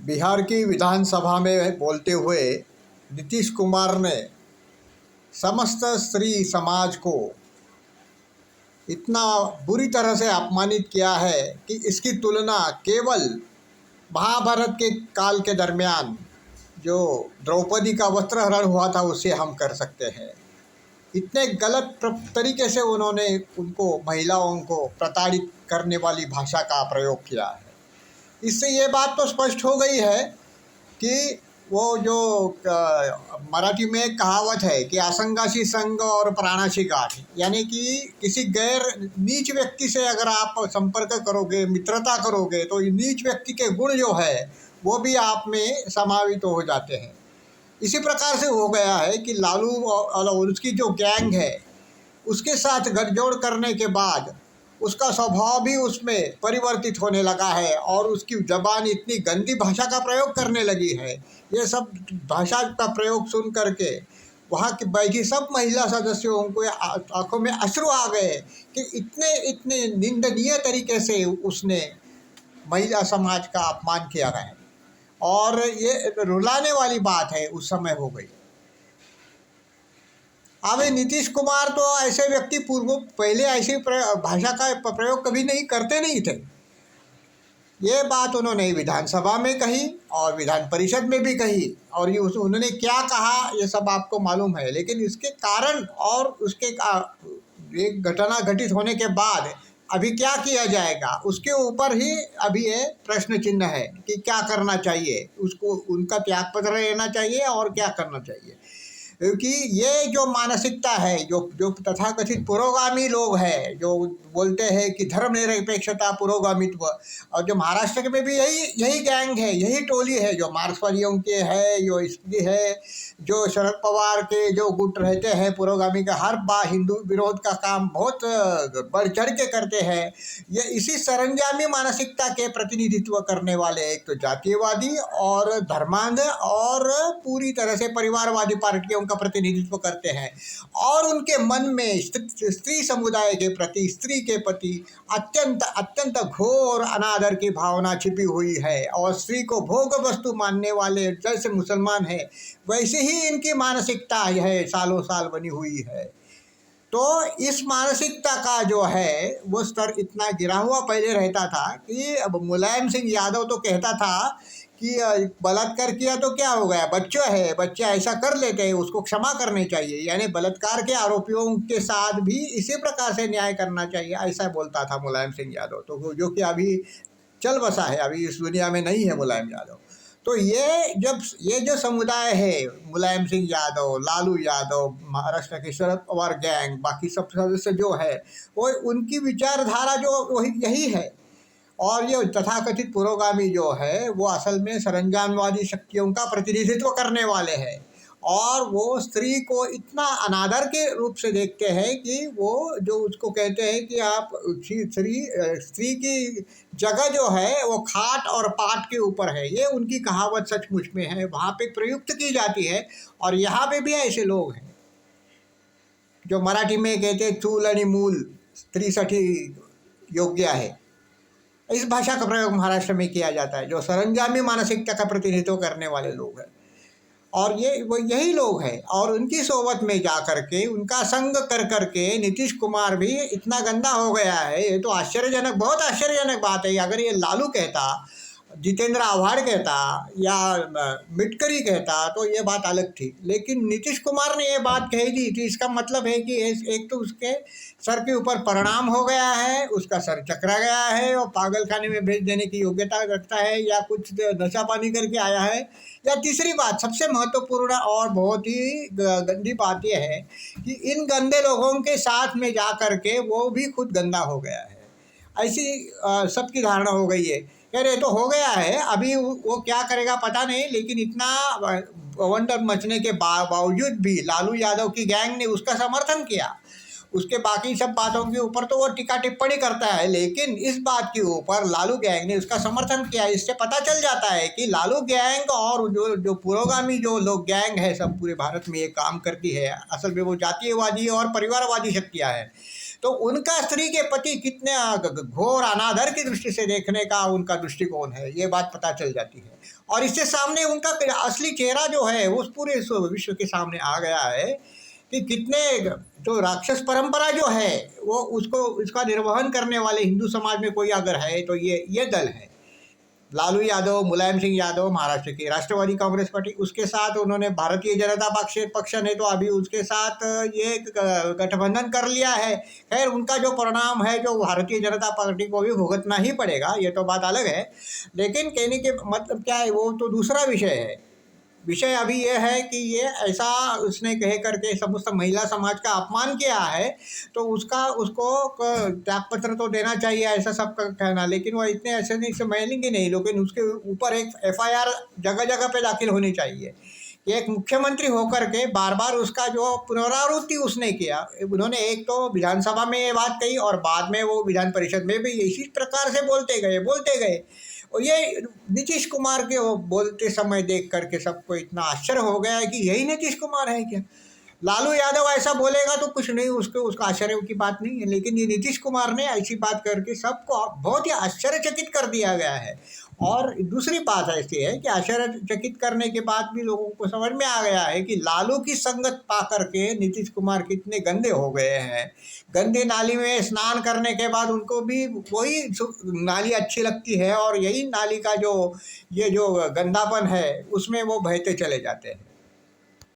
बिहार की विधानसभा में बोलते हुए नीतीश कुमार ने समस्त स्त्री समाज को इतना बुरी तरह से अपमानित किया है कि इसकी तुलना केवल महाभारत के काल के दरमियान जो द्रौपदी का वस्त्रहरण हुआ था उससे हम कर सकते हैं। इतने गलत तरीके से उन्होंने उनको महिलाओं को प्रताड़ित करने वाली भाषा का प्रयोग किया है। इससे ये बात तो स्पष्ट हो गई है कि वो जो मराठी में एक कहावत है कि असंगाशी संग और प्राणाशी गांठ, यानी कि किसी गैर नीच व्यक्ति से अगर आप संपर्क करोगे, मित्रता करोगे, तो नीच व्यक्ति के गुण जो है वो भी आप में समावित हो जाते हैं। इसी प्रकार से हो गया है कि लालू और उसकी जो गैंग है उसके साथ गठजोड़ करने के बाद उसका स्वभाव भी उसमें परिवर्तित होने लगा है और उसकी ज़बान इतनी गंदी भाषा का प्रयोग करने लगी है। ये सब भाषा का प्रयोग सुन करके वहाँ की बैठी सब महिला सदस्यों को आंखों में अश्रु आ गए कि इतने इतने निंदनीय तरीके से उसने महिला समाज का अपमान किया गया है। और ये रुलाने वाली बात है उस समय हो गई। अब नीतीश कुमार तो ऐसे व्यक्ति पहले ऐसी भाषा का प्रयोग कभी करते नहीं थे। ये बात उन्होंने विधानसभा में कही और विधान परिषद में भी कही, और ये उन्होंने क्या कहा ये सब आपको मालूम है। लेकिन इसके कारण और उसके एक घटना घटित होने के बाद अभी क्या किया जाएगा उसके ऊपर ही अभी ये प्रश्न चिन्ह है कि क्या करना चाहिए, उसको उनका त्यागपत्र लेना चाहिए और क्या करना चाहिए। क्योंकि ये जो मानसिकता है, जो तथाकथित पुरोगामी लोग हैं, जो बोलते हैं कि धर्मनिरपेक्षता पुरोगामित्व, और जो महाराष्ट्र में भी यही गैंग है, यही टोली है जो मार्क्सवादियों के है, जो इसकी है, जो शरद पवार के जो गुट रहते हैं पुरोगामी का, हर बार हिंदू विरोध का काम बहुत बढ़ चढ़ के करते हैं। ये इसी सरंजामी मानसिकता के प्रतिनिधित्व करने वाले एक तो जातीयवादी और धर्मांध और पूरी तरह से परिवारवादी पार्टियों का प्रतिनिधित्व करते हैं। और उनके मन में स्त्री समुदाय के प्रति, स्त्री के प्रति अत्यंत अत्यंत घोर अनादर की भावना छिपी हुई है। और स्त्री को भोग वस्तु मानने वाले जैसे मुसलमान हैं वैसे ही इनकी मानसिकता है सालों साल बनी हुई है। तो इस मानसिकता का जो है वो स्तर इतना गिरा हुआ पहले रहता था कि अब मुलायम सिंह यादव तो कहता था कि बलात्कार किया तो क्या हो गया, बच्चा है, बच्चे ऐसा कर लेते हैं, उसको क्षमा करनी चाहिए। यानी बलात्कार के आरोपियों के साथ भी इसी प्रकार से न्याय करना चाहिए, ऐसा बोलता था मुलायम सिंह यादव, तो जो कि अभी चल बसा है, अभी इस दुनिया में नहीं है मुलायम यादव। तो ये जो समुदाय है, मुलायम सिंह यादव, लालू यादव, महाराष्ट्र के शरद पवार गैंग, बाकी सब सदस्य जो है वो उनकी विचारधारा जो वही यही है। और ये तथाकथित पुरोगामी जो है वो असल में सरंजामवादी शक्तियों का प्रतिनिधित्व करने वाले हैं। और वो स्त्री को इतना अनादर के रूप से देखते हैं कि वो जो उसको कहते हैं कि आप स्त्री की जगह जो है वो खाट और पाट के ऊपर है। ये उनकी कहावत सचमुच में है, वहाँ पे प्रयुक्त की जाती है। और यहाँ पे भी ऐसे लोग हैं जो मराठी में कहते हैं चूल आणि मूल स्त्रीसाठी योग्य है। इस भाषा का प्रयोग महाराष्ट्र में किया जाता है, जो सरंजामी मानसिकता का प्रतिनिधित्व करने वाले लोग हैं। और वो यही लोग हैं। और उनकी सोबत में जा कर के, उनका संग कर कर के नीतीश कुमार भी इतना गंदा हो गया है। ये तो आश्चर्यजनक, बहुत आश्चर्यजनक बात है। अगर ये लालू कहता, जितेंद्र आव्हाड कहता या मिटकरी कहता तो ये बात अलग थी। लेकिन नीतीश कुमार ने ये बात कह दी तो इसका मतलब है कि एक तो उसके सर के ऊपर परिणाम हो गया है, उसका सर चकरा गया है और पागल खाने में भेज देने की योग्यता रखता है, या कुछ नशा पानी करके आया है। या तीसरी बात, सबसे महत्वपूर्ण और बहुत ही गंदी बात यह है कि इन गंदे लोगों के साथ में जा कर के वो भी खुद गंदा हो गया है। ऐसी सबकी धारणा हो गई है। कह रहे तो हो गया है, अभी वो क्या करेगा पता नहीं। लेकिन इतना बवंडर मचने के बावजूद भी लालू यादव की गैंग ने उसका समर्थन किया। उसके बाकी सब बातों के ऊपर तो वो टीका टिप्पणी करता है, लेकिन इस बात के ऊपर लालू गैंग ने उसका समर्थन किया। इससे पता चल जाता है कि लालू गैंग और जो पुरोगामी जो लोग गैंग है सब पूरे भारत में ये काम करती है, असल में वो जातीयवादी और परिवारवादी शक्तियाँ हैं। तो उनका स्त्री के प्रति कितने घोर अनादर की दृष्टि से देखने का उनका दृष्टिकोण है, ये बात पता चल जाती है। और इससे सामने उनका असली चेहरा जो है उस पूरे विश्व के सामने आ गया है कि कितने जो राक्षस परंपरा जो है वो उसको इसका निर्वहन करने वाले हिंदू समाज में कोई अगर है तो ये दल है। लालू यादव, मुलायम सिंह यादव महाराष्ट्र की राष्ट्रवादी कांग्रेस पार्टी, उसके साथ उन्होंने भारतीय जनता पक्ष ने तो अभी उसके साथ ये गठबंधन कर लिया है। खैर उनका जो परिणाम है जो भारतीय जनता पार्टी को भी भुगतना ही पड़ेगा, ये तो बात अलग है। लेकिन कहने के मतलब क्या है वो तो दूसरा विषय है। विषय अभी ये है कि ये ऐसा उसने कह करके समस्त महिला समाज का अपमान किया है तो उसको त्यागपत्र तो देना चाहिए, ऐसा सबका कहना। लेकिन वो इतने ऐसे नहीं संभालेंगे नहीं, लेकिन उसके ऊपर एक FIR जगह जगह पे दाखिल होनी चाहिए कि एक मुख्यमंत्री होकर के बार बार उसका जो पुनरावृत्ति उसने किया। उन्होंने एक तो विधानसभा में ये बात कही और बाद में वो विधान परिषद में भी इसी प्रकार से बोलते गए। और ये नीतीश कुमार के बोलते समय देख करके सबको इतना आश्चर्य हो गया है कि यही नीतीश कुमार है क्या। लालू यादव ऐसा बोलेगा तो कुछ नहीं, उसका आश्चर्य की बात नहीं है, लेकिन ये नीतीश कुमार ने ऐसी बात करके सबको बहुत ही आश्चर्यचकित कर दिया गया है। और दूसरी बात ऐसी है कि आश्चर्यचकित करने के बाद भी लोगों को समझ में आ गया है कि लालू की संगत पा करके नीतीश कुमार कितने गंदे हो गए हैं। गंदे नाली में स्नान करने के बाद उनको भी वही नाली अच्छी लगती है और यही नाली का जो ये जो गंदापन है उसमें वो बहते चले जाते हैं।